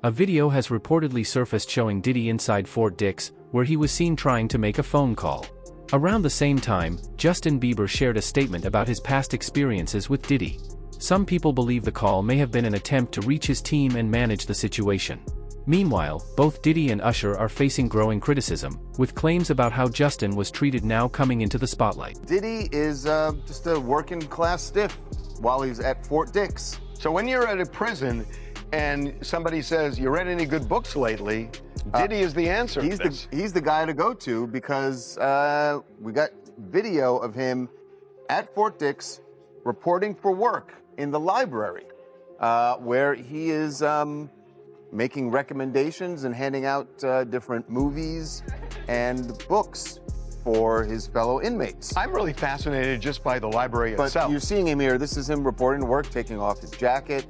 A video has reportedly surfaced showing Diddy inside Fort Dix, where he was seen trying to make a phone call. Around the same time, Justin Bieber shared a statement about his past experiences with Diddy. Some people believe the call may have been an attempt to reach his team and manage the situation. Meanwhile, both Diddy and Usher are facing growing criticism, with claims about how Justin was treated now coming into the spotlight. Diddy is just a working class stiff while he's at Fort Dix. So when you're at a prison and somebody says, you read any good books lately, Diddy is the answer. He's the guy to go to because we got video of him at Fort Dix reporting for work in the library, where he is making recommendations and handing out different movies and books for his fellow inmates. I'm really fascinated just by the library itself. But you're seeing him here. This is him reporting to work, taking off his jacket,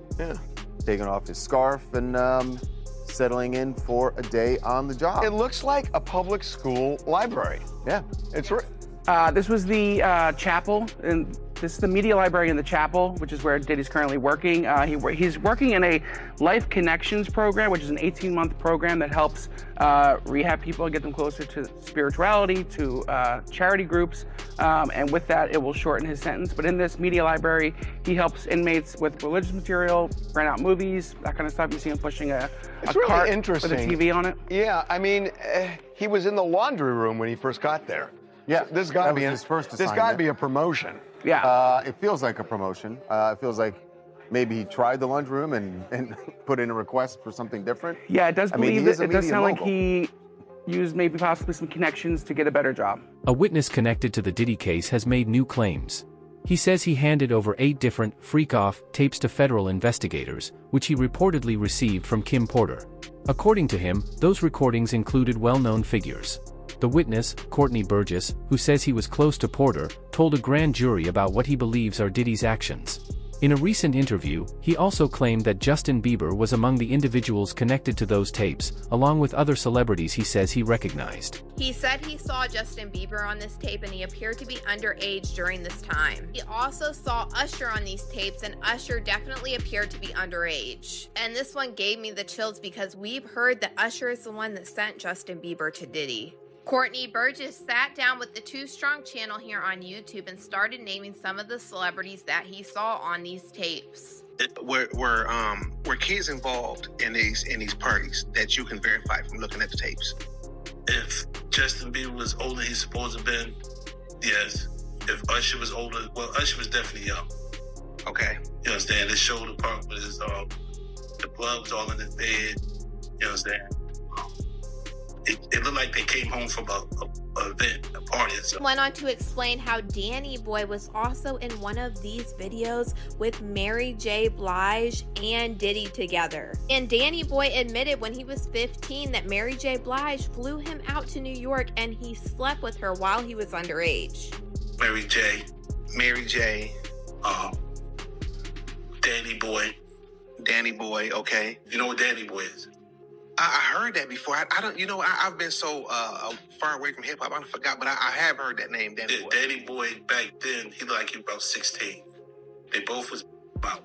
taking off his scarf, and settling in for a day on the job. It looks like a public school library. Yeah. This was the chapel, and this is the media library in the chapel, which is where Diddy's currently working. He's working in a Life Connections program, which is an 18-month program that helps rehab people and get them closer to spirituality, to charity groups, and with that, it will shorten his sentence. But in this media library, he helps inmates with religious material, rent out movies, that kind of stuff. You see him pushing a really cart interesting. with a TV on it. Yeah, I mean, he was in the laundry room when he first got there. Yeah, so this got to be his first This got to be a promotion. Yeah. It feels like a promotion. It feels like maybe he tried the lunchroom and put in a request for something different. Yeah, it does it does sound like he used maybe possibly some connections to get a better job. A witness connected to the Diddy case has made new claims. He says he handed over 8 different freak-off tapes to federal investigators, which he reportedly received from Kim Porter. According to him, those recordings included well-known figures. The witness, Courtney Burgess, who says he was close to Porter, told a grand jury about what he believes are Diddy's actions. In a recent interview, he also claimed that Justin Bieber was among the individuals connected to those tapes, along with other celebrities he says he recognized. He said he saw Justin Bieber on this tape and he appeared to be underage during this time. He also saw Usher on these tapes and Usher definitely appeared to be underage. And this one gave me the chills because we've heard that Usher is the one that sent Justin Bieber to Diddy. Courtney Burgess sat down with the Too Strong channel here on YouTube and started naming some of the celebrities that he saw on these tapes. Were kids involved in these parties that you can verify from looking at the tapes? If Justin Bieber was older, he's supposed to have been, yes. If Usher was older, well, Usher was definitely young. Okay. You understand? His shoulder part was, the blood was all in his bed. You understand? It looked like they came home from a event, a party or something. Went on to explain how Danny Boy was also in one of these videos with Mary J. Blige and Diddy together. And Danny Boy admitted when he was 15 that Mary J. Blige flew him out to New York and he slept with her while he was underage. Mary J. Danny Boy, okay. You know what Danny Boy is? I heard that before. I don't, I've been so far away from hip hop, I forgot, but I have heard that name, Danny Boy. Danny Boy, back then, he looked like he was about 16. They both was about.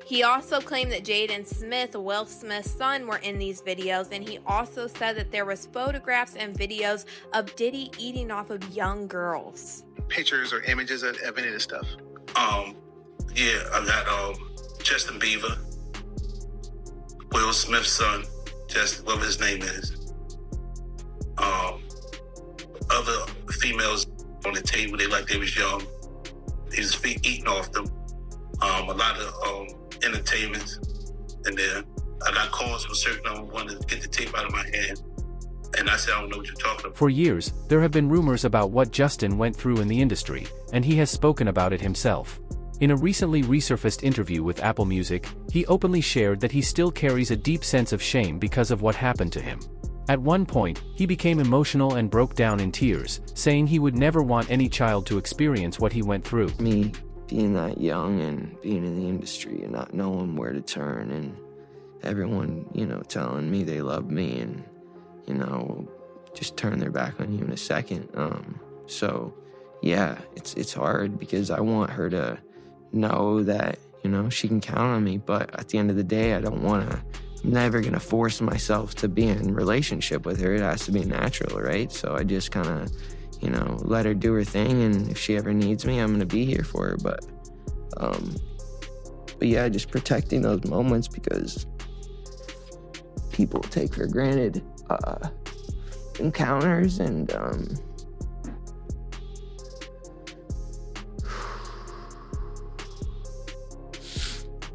He also claimed that Jaden Smith, Will Smith's son, were in these videos, and he also said that there was photographs and videos of Diddy eating off of young girls. Pictures or images of any of this stuff? Yeah, I got Justin Bieber, Will Smith's son, just whatever his name is. Other females on the table, they was young. He was eating off them. A lot of entertainment in there. I got calls from certain people wanting to get the tape out of my hand. And I said, I don't know what you're talking about. For years, there have been rumors about what Justin went through in the industry, and he has spoken about it himself. In a recently resurfaced interview with Apple Music, he openly shared that he still carries a deep sense of shame because of what happened to him. At one point, he became emotional and broke down in tears, saying he would never want any child to experience what he went through. Me being that young and being in the industry and not knowing where to turn, and everyone, telling me they love me and, just turn their back on you in a second. So yeah, it's hard because I want her to know that, she can count on me, but at the end of the day, I don't want to I'm never gonna force myself to be in a relationship with her. It has to be natural, right? So I just kind of, you know, let her do her thing, and if she ever needs me, I'm gonna be here for her. But yeah, just protecting those moments, because people take for granted encounters, and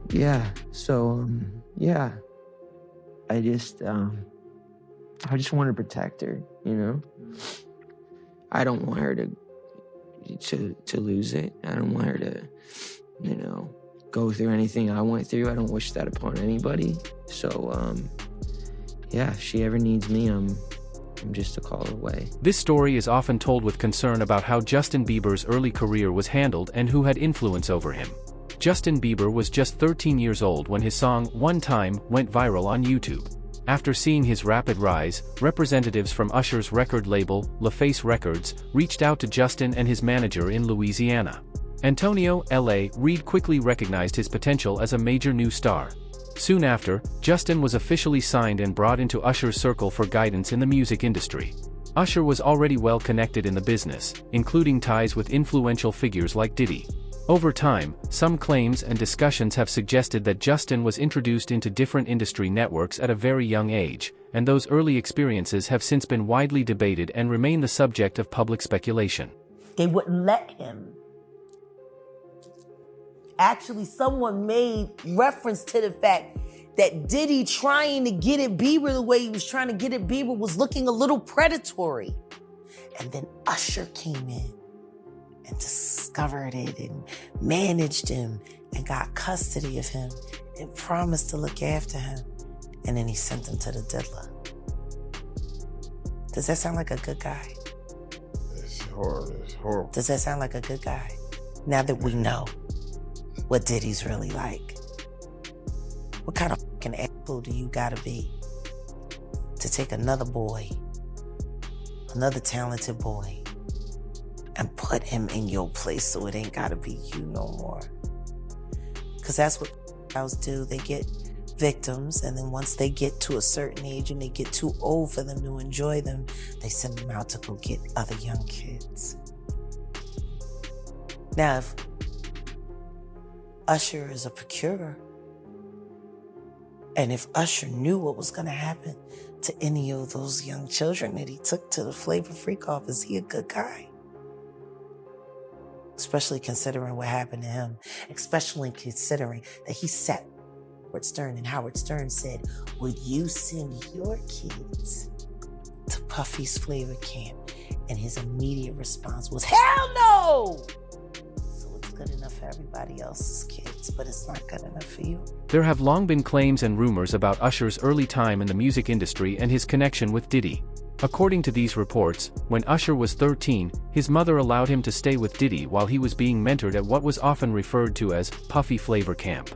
yeah. So yeah, I just want to protect her, you know. I don't want her to lose it. I don't want her to, you know, go through anything I went through. I don't wish that upon anybody. So yeah, if she ever needs me, I'm just a call away. This story is often told with concern about how Justin Bieber's early career was handled and who had influence over him. Justin Bieber was just 13 years old when his song One Time went viral on YouTube. After seeing his rapid rise, representatives from Usher's record label, LaFace Records, reached out to Justin and his manager in Louisiana. Antonio L.A. Reid quickly recognized his potential as a major new star. Soon after, Justin was officially signed and brought into Usher's circle for guidance in the music industry. Usher was already well connected in the business, including ties with influential figures like Diddy. Over time, some claims and discussions have suggested that Justin was introduced into different industry networks at a very young age, and those early experiences have since been widely debated and remain the subject of public speculation. They wouldn't let him. Actually, someone made reference to the fact that Diddy trying to get at Bieber the way he was trying to get at Bieber was looking a little predatory. And then Usher came in and discovered it and managed him and got custody of him and promised to look after him. And then he sent him to the diddler. Does that sound like a good guy? It's horrible. It's horrible. Does that sound like a good guy? Now that we know what Diddy's really like. What kind of fucking asshole do you gotta be to take another boy, another talented boy, and put him in your place so it ain't gotta be you no more? Because that's what cows do. They get victims, and then once they get to a certain age and they get too old for them to enjoy them, they send them out to go get other young kids. Now, if Usher is a procurer, and if Usher knew what was going to happen to any of those young children that he took to the Flavor Freak-Off, is he a good guy? Especially considering what happened to him. Especially considering that he sat Howard Stern, and Howard Stern said, would you send your kids to Puffy's Flavor Camp? And his immediate response was, hell no! Good enough for everybody else's kids, but it's not good enough for you. There have long been claims and rumors about Usher's early time in the music industry and his connection with Diddy. According to these reports, when Usher was 13, his mother allowed him to stay with Diddy while he was being mentored at what was often referred to as Puffy Flavor Camp.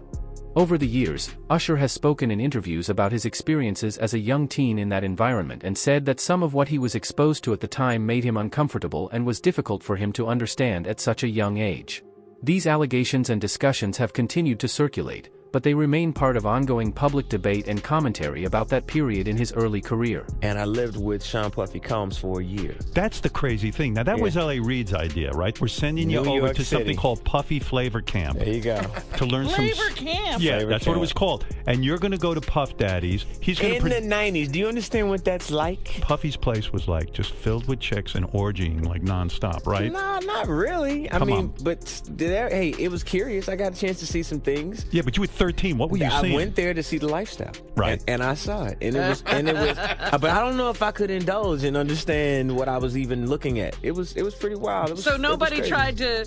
Over the years, Usher has spoken in interviews about his experiences as a young teen in that environment and said that some of what he was exposed to at the time made him uncomfortable and was difficult for him to understand at such a young age. These allegations and discussions have continued to circulate, but they remain part of ongoing public debate and commentary about that period in his early career. And I lived with Sean Puffy Combs for a year. That's the crazy thing. Now, that was L.A. Reid's idea, right? We're sending you over to something called Puffy Flavor Camp. There you go. To learn Flavor Camp. Yeah, Flavor that's Camp. what it was called. And you're going to go to Puff Daddy's. He's going in the 90s. Do you understand what that's like? Puffy's place was like just filled with chicks and orgying like nonstop, right? No, not really. I mean, but hey, it was curious. I got a chance to see some things. Yeah, but you were 13. What were you seeing? I went there to see the lifestyle, right? And I saw it, and it was, but I don't know if I could indulge and understand what I was even looking at. It was pretty wild. So nobody tried to,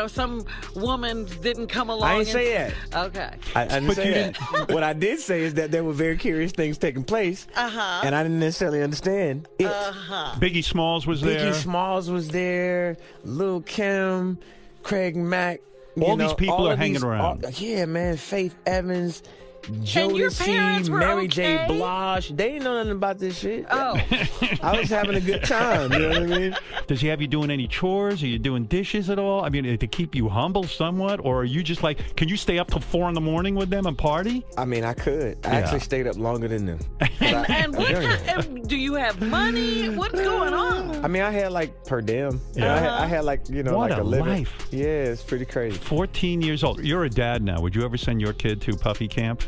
some woman didn't come along. I didn't say that. Okay. I didn't say that. What I did say is that there were very curious things taking place, and I didn't necessarily understand it. Biggie Smalls was there. Biggie Smalls was there. Lil' Kim, Craig Mack. All these people are hanging around. Yeah, man. Faith Evans. Jodeci, Mary J. okay? Blige. They ain't know nothing about this shit. Oh. I was having a good time. You know what I mean? Does he have you doing any chores? Are you doing dishes at all? I mean, to keep you humble somewhat? Or are you just like, can you stay up till 4 a.m. with them and party? I mean, I could. I actually stayed up longer than them. And what do you have money? What's going on? I mean, I had like per diem. Yeah. I had like, you know, What like a living. life. Yeah, it's pretty crazy. 14 years old. You're a dad now. Would you ever send your kid to Puffy camp?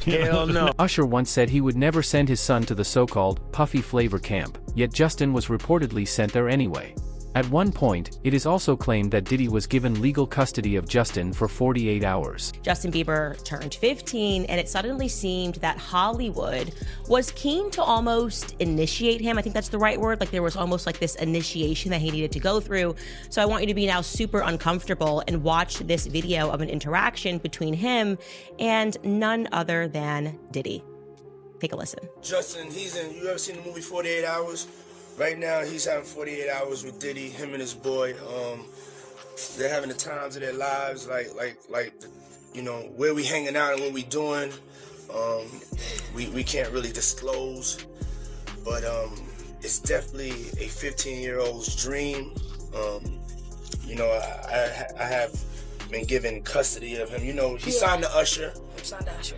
Hell no. Usher once said he would never send his son to the so-called Puffy Flavor camp, yet Justin was reportedly sent there anyway. At one point, it is also claimed that Diddy was given legal custody of Justin for 48 hours. Justin Bieber turned 15, and it suddenly seemed that Hollywood was keen to almost initiate him. I think that's the right word. Like there was almost like this initiation that he needed to go through. So I want you to be now super uncomfortable and watch this video of an interaction between him and none other than Diddy. Take a listen. Justin, you ever seen the movie 48 Hours? Right now, he's having 48 hours with Diddy, him and his boy. They're having the times of their lives, you know, where we hanging out and what we doing. We can't really disclose, but it's definitely a 15-year-old's dream. You know, I have been given custody of him. You know, he signed to Usher.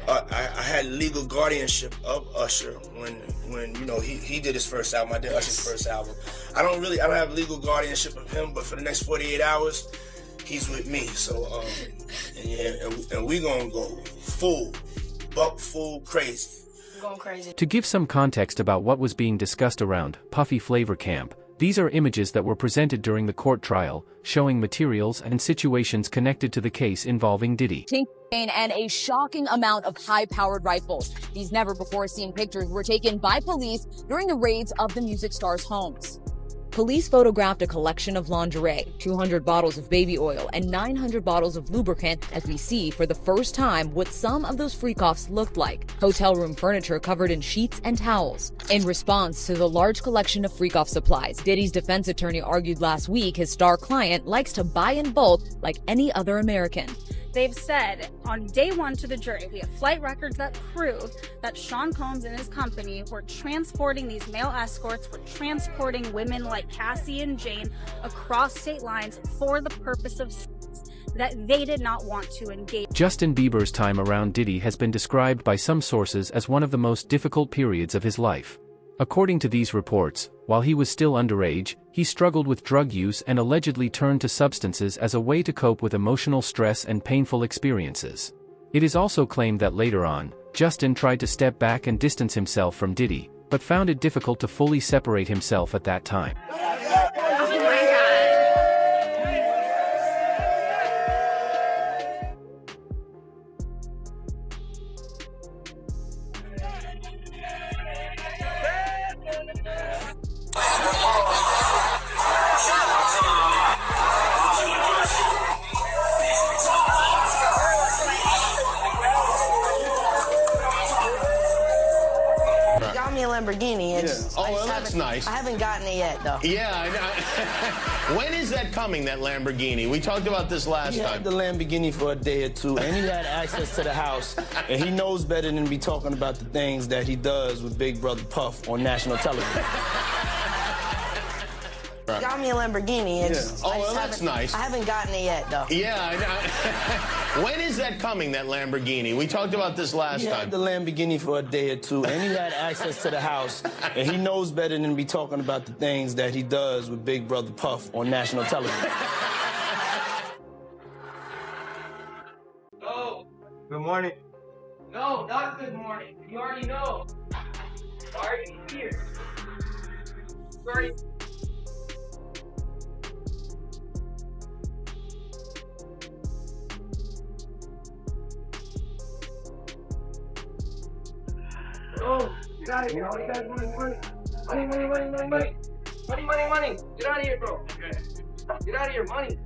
I had legal guardianship of Usher when you know he did his first album. I did Usher's first album. I don't have legal guardianship of him, but for the next 48 hours, he's with me. So and we gonna go full crazy. Going crazy. To give some context about what was being discussed around Puffy Flavor Camp, these are images that were presented during the court trial, showing materials and situations connected to the case involving Diddy. And a shocking amount of high-powered rifles. These never-before-seen pictures were taken by police during the raids of the music star's homes. Police photographed a collection of lingerie, 200 bottles of baby oil, and 900 bottles of lubricant as we see for the first time what some of those freak-offs looked like. Hotel room furniture covered in sheets and towels. In response to the large collection of freak-off supplies, Diddy's defense attorney argued last week his star client likes to buy in bulk like any other American. They've said on day one to the jury, we have flight records that prove that Sean Combs and his company were transporting these male escorts, were transporting women like Cassie and Jane across state lines for the purpose of sex that they did not want to engage. Justin Bieber's time around Diddy has been described by some sources as one of the most difficult periods of his life. According to these reports, while he was still underage, he struggled with drug use and allegedly turned to substances as a way to cope with emotional stress and painful experiences. It is also claimed that later on, Justin tried to step back and distance himself from Diddy, but found it difficult to fully separate himself at that time. Lamborghini. And well, that's nice. I haven't gotten it yet, though. Yeah, I know. When is that coming, that Lamborghini? We talked about this last time. He had the Lamborghini for a day or two, and he had access to the house, and he knows better than to be talking about the things that he does with Big Brother Puff on national television. Got me a Lamborghini. And well, that's nice. I haven't gotten it yet, though. Yeah, I know. When is that coming, that Lamborghini? We talked about this last time. He had the Lamborghini for a day or two, and he had access to the house, and he knows better than to be talking about the things that he does with Big Brother Puff on national television. Oh. Good morning. No, not good morning. You already know. Why are you here? You already... Oh, get out of here. All you guys want is money. Money. Get out of here, bro. Get out of here, money.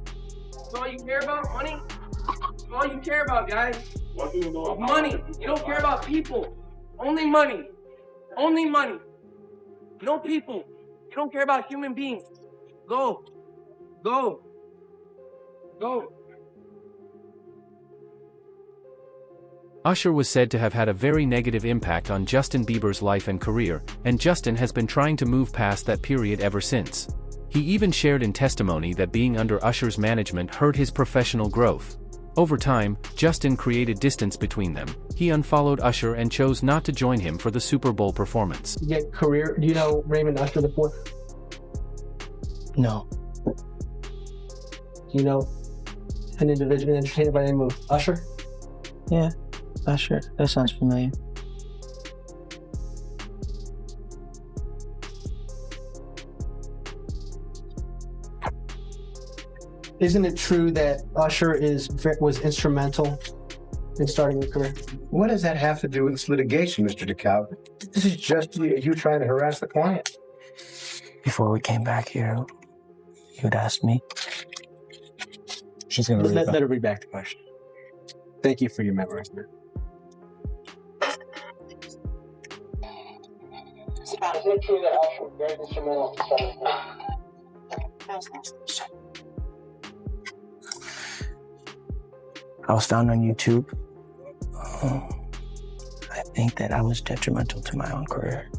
That's all you care about, money? That's all you care about, guys. Money. You don't care about people. Only money. Only money. No people. You don't care about human beings. Go. Go. Go. Usher was said to have had a very negative impact on Justin Bieber's life and career, and Justin has been trying to move past that period ever since. He even shared in testimony that being under Usher's management hurt his professional growth. Over time, Justin created distance between them. He unfollowed Usher and chose not to join him for the Super Bowl performance. Do you know Raymond Usher the Fourth? No. Do you know an individual entertainer by the name of Usher? Yeah, Usher. That sounds familiar. Isn't it true that Usher was instrumental in starting your career? What does that have to do with this litigation, Mr. DeKalb? This is just you trying to harass the client. Before we came back here, you'd asked me. She's going to let her read back the question. Thank you for your memorizing. Is it true that Usher was very instrumental in starting I was found on YouTube. I think that I was detrimental to my own career.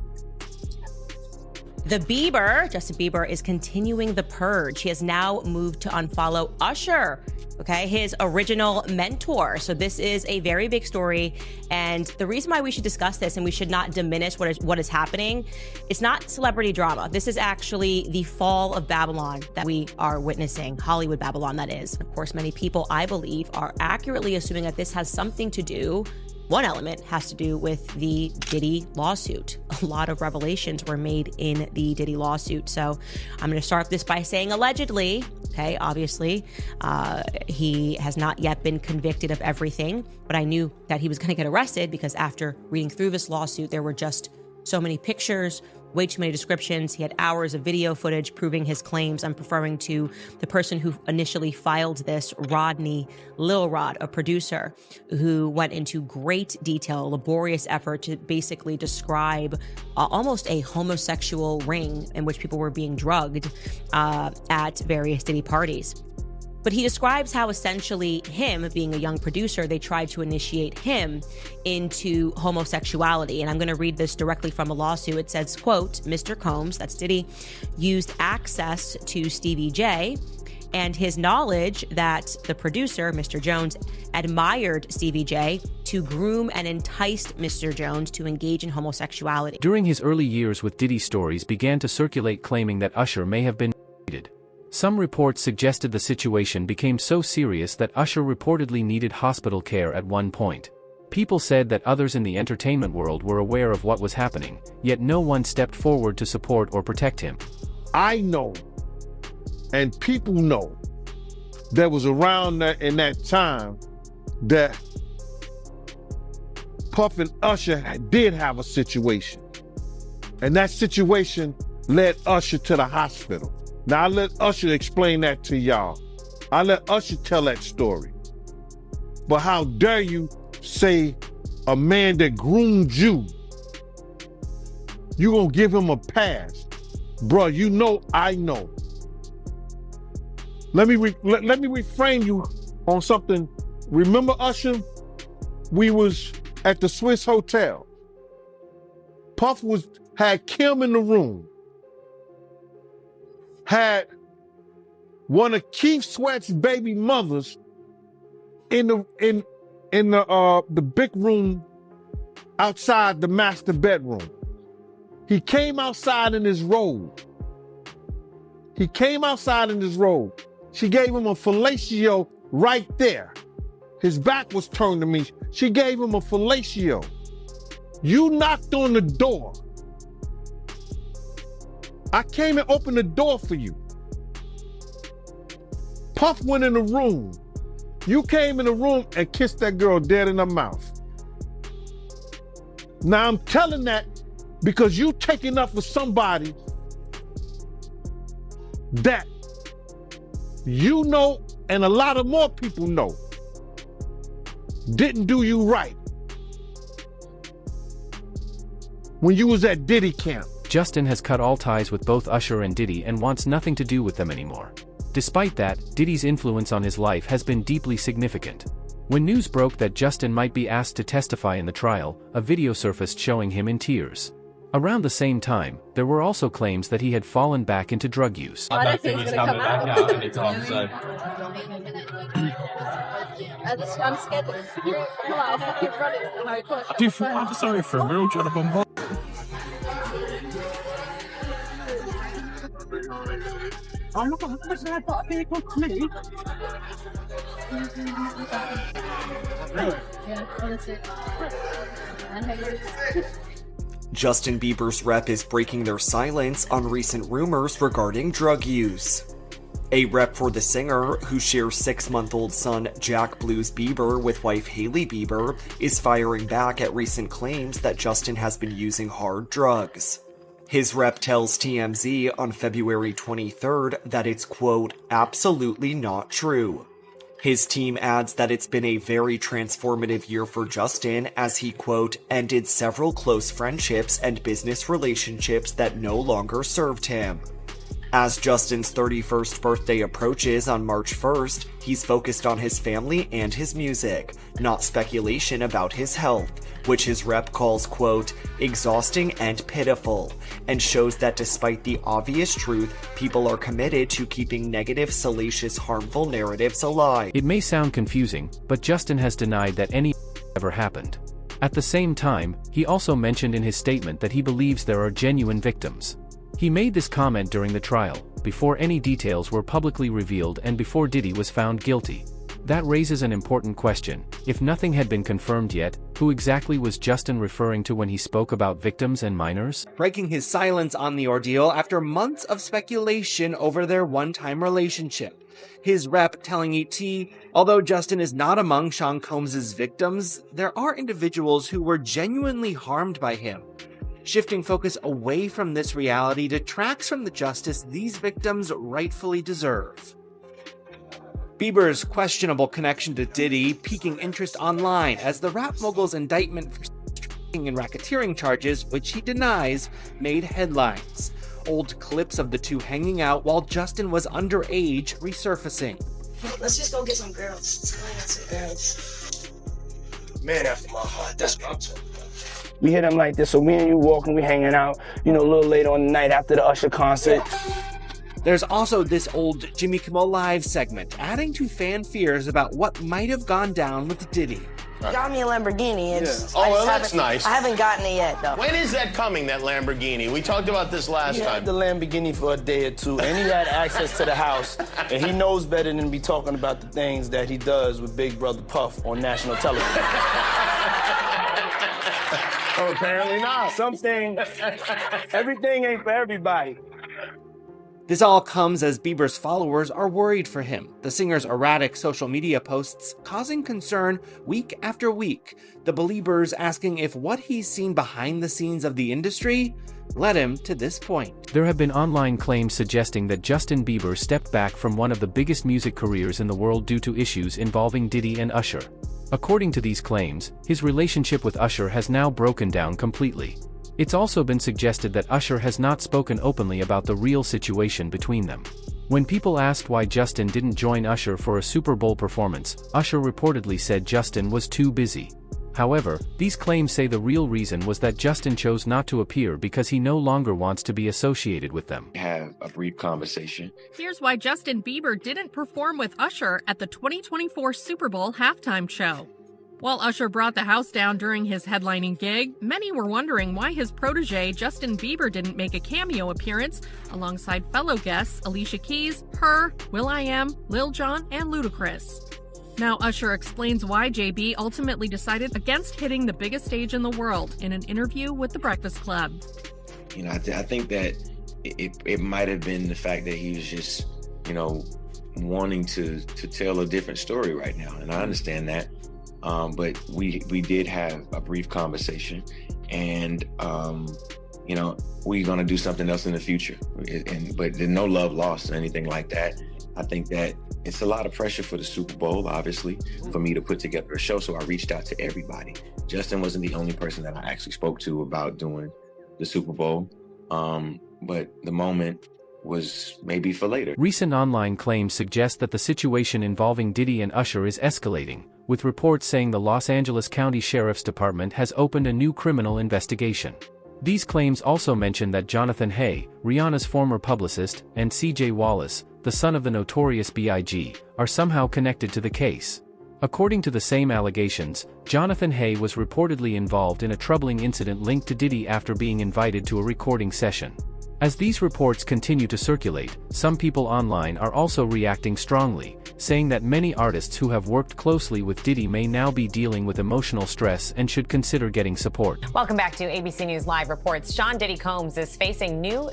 The Bieber, Justin Bieber, is continuing the purge. He has now moved to unfollow Usher, okay, his original mentor. So this is a very big story. And the reason why we should discuss this and we should not diminish what is happening, it's not celebrity drama. This is actually the fall of Babylon that we are witnessing, Hollywood Babylon, that is. Of course, many people, I believe, are accurately assuming that this has something to do. One element has to do with the Diddy lawsuit. A lot of revelations were made in the Diddy lawsuit. So I'm going to start this by saying allegedly, okay, obviously, he has not yet been convicted of everything, but I knew that he was going to get arrested because after reading through this lawsuit, there were just so many pictures, way too many descriptions. He had hours of video footage proving his claims. I'm referring to the person who initially filed this, Rodney Lil Rod, a producer, who went into great detail, a laborious effort to basically describe almost a homosexual ring in which people were being drugged at various Diddy parties. But he describes how essentially him, being a young producer, they tried to initiate him into homosexuality. And I'm going to read this directly from a lawsuit. It says, quote, Mr. Combs, that's Diddy, used access to Stevie J and his knowledge that the producer, Mr. Jones, admired Stevie J to groom and entice Mr. Jones to engage in homosexuality. During his early years with Diddy, stories began to circulate claiming that Usher may have been treated. Some reports suggested the situation became so serious that Usher reportedly needed hospital care at one point. People said that others in the entertainment world were aware of what was happening, yet no one stepped forward to support or protect him. I know, and people know, that was around in that time that Puff and Usher did have a situation. And that situation led Usher to the hospital. Now, I'll let Usher explain that to y'all. I'll let Usher tell that story. But how dare you say a man that groomed you, you gonna give him a pass? Bruh, you know I know. Let me reframe you on something. Remember Usher? We was at the Swiss Hotel. Puff had Kim in the room. Had one of Keith Sweat's baby mothers in the big room outside the master bedroom. He came outside in his robe. She gave him a fellatio right there. His back was turned to me. She gave him a fellatio. You knocked on the door. I came and opened the door for you. Puff went in the room. You came in the room and kissed that girl dead in her mouth. Now I'm telling that because you taking up for somebody that you know and a lot of more people know didn't do you right when you was at Diddy camp. Justin has cut all ties with both Usher and Diddy and wants nothing to do with them anymore. Despite that, Diddy's influence on his life has been deeply significant. When news broke that Justin might be asked to testify in the trial, a video surfaced showing him in tears. Around the same time, there were also claims that he had fallen back into drug use. I don't think he's coming back out anytime soon. I'm scared to I'll fucking run it. I do feel I'm sorry for real, trying to bombard. I'm not going to push that but people to me. Yeah, honestly. Justin Bieber's rep is breaking their silence on recent rumors regarding drug use. A rep for the singer, who shares 6-month-old son Jack Blues Bieber with wife Hailey Bieber, is firing back at recent claims that Justin has been using hard drugs. His rep tells TMZ on February 23rd that it's, quote, absolutely not true. His team adds that it's been a very transformative year for Justin as he, quote, ended several close friendships and business relationships that no longer served him. As Justin's 31st birthday approaches on March 1st, he's focused on his family and his music, not speculation about his health, which his rep calls, quote, exhausting and pitiful, and shows that despite the obvious truth, people are committed to keeping negative, salacious, harmful narratives alive. It may sound confusing, but Justin has denied that any ever happened. At the same time, he also mentioned in his statement that he believes there are genuine victims. He made this comment during the trial, before any details were publicly revealed and before Diddy was found guilty. That raises an important question. If nothing had been confirmed yet, who exactly was Justin referring to when he spoke about victims and minors? Breaking his silence on the ordeal after months of speculation over their one-time relationship. His rep telling ET, although Justin is not among Sean Combs' victims, there are individuals who were genuinely harmed by him. Shifting focus away from this reality detracts from the justice these victims rightfully deserve. Bieber's questionable connection to Diddy piquing interest online as the rap mogul's indictment for and racketeering charges, which he denies, made headlines. Old clips of the two hanging out while Justin was underage resurfacing. Let's just go get some girls. Let's go get some girls. Man after my heart, that's what I'm talking about. We hit him like this, so me and you walking, we hanging out, a little later on the night after the Usher concert. There's also this old Jimmy Kimmel Live segment, adding to fan fears about what might have gone down with Diddy. Got me a Lamborghini. Oh, well, that's nice. I haven't gotten it yet, though. When is that coming, that Lamborghini? We talked about this last He time. had the Lamborghini for a day or two, and he had access to the house, and he knows better than to be talking about the things that he does with Big Brother Puff on national television. Oh, apparently not. Everything ain't for everybody. This all comes as Bieber's followers are worried for him, the singer's erratic social media posts causing concern week after week, the Beliebers asking if what he's seen behind the scenes of the industry led him to this point. There have been online claims suggesting that Justin Bieber stepped back from one of the biggest music careers in the world due to issues involving Diddy and Usher. According to these claims, his relationship with Usher has now broken down completely. It's also been suggested that Usher has not spoken openly about the real situation between them. When people asked why Justin didn't join Usher for a Super Bowl performance, Usher reportedly said Justin was too busy. However, these claims say the real reason was that Justin chose not to appear because he no longer wants to be associated with them. Have a brief conversation. Here's why Justin Bieber didn't perform with Usher at the 2024 Super Bowl halftime show. While Usher brought the house down during his headlining gig, many were wondering why his protege Justin Bieber didn't make a cameo appearance alongside fellow guests Alicia Keys, Her, will.i.am, Lil Jon, and Ludacris. Now Usher explains why JB ultimately decided against hitting the biggest stage in the world in an interview with The Breakfast Club. I think that it might have been the fact that he was just, wanting to tell a different story right now, and I understand that. But we did have a brief conversation, and we're gonna do something else in the future. But there's no love lost or anything like that. I think that it's a lot of pressure for the Super Bowl, obviously, for me to put together a show. So I reached out to everybody. Justin wasn't the only person that I actually spoke to about doing the Super Bowl. But the moment was maybe for later. Recent online claims suggest that the situation involving Diddy and Usher is escalating, with reports saying the Los Angeles County Sheriff's Department has opened a new criminal investigation. These claims also mention that Jonathan Hay, Rihanna's former publicist, and C.J. Wallace, the son of the notorious B.I.G., are somehow connected to the case. According to the same allegations, Jonathan Hay was reportedly involved in a troubling incident linked to Diddy after being invited to a recording session. As these reports continue to circulate, some people online are also reacting strongly, saying that many artists who have worked closely with Diddy may now be dealing with emotional stress and should consider getting support. Welcome back to ABC News Live reports. Sean Diddy Combs is facing new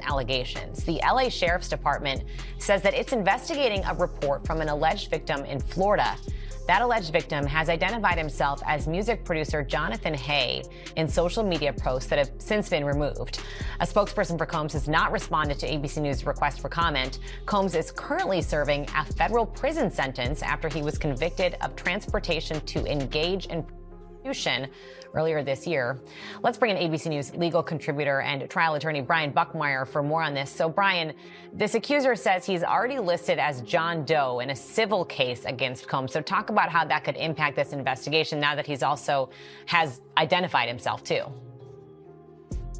allegations. The LA Sheriff's Department says that it's investigating a report from an alleged victim in Florida. That alleged victim has identified himself as music producer Jonathan Hay in social media posts that have since been removed. A spokesperson for Combs has not responded to ABC News' request for comment. Combs is currently serving a federal prison sentence after he was convicted of transportation to engage in prostitution earlier this year. Let's bring in ABC News legal contributor and trial attorney Brian Buckmeyer for more on this. So, Brian, this accuser says he's already listed as John Doe in a civil case against Combs. So talk about how that could impact this investigation now that he's also has identified himself, too.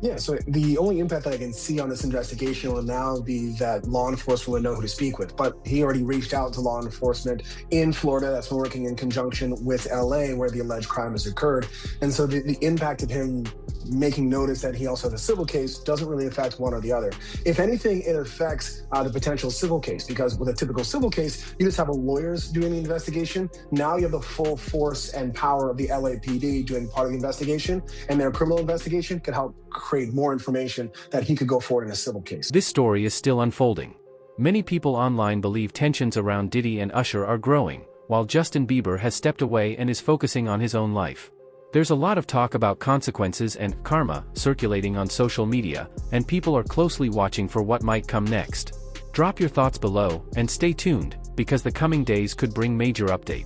Yeah, so the only impact that I can see on this investigation will now be that law enforcement will know who to speak with. But he already reached out to law enforcement in Florida that's been working in conjunction with LA where the alleged crime has occurred. And so the impact of him making notice that he also has a civil case doesn't really affect one or the other. If anything, it affects the potential civil case, because with a typical civil case, you just have lawyers doing the investigation. Now you have the full force and power of the LAPD doing part of the investigation, and their criminal investigation could help create more information that he could go forward in a civil case. This story is still unfolding. Many people online believe tensions around Diddy and Usher are growing, while Justin Bieber has stepped away and is focusing on his own life. There's a lot of talk about consequences and karma circulating on social media, and people are closely watching for what might come next. Drop your thoughts below, and stay tuned, because the coming days could bring major updates.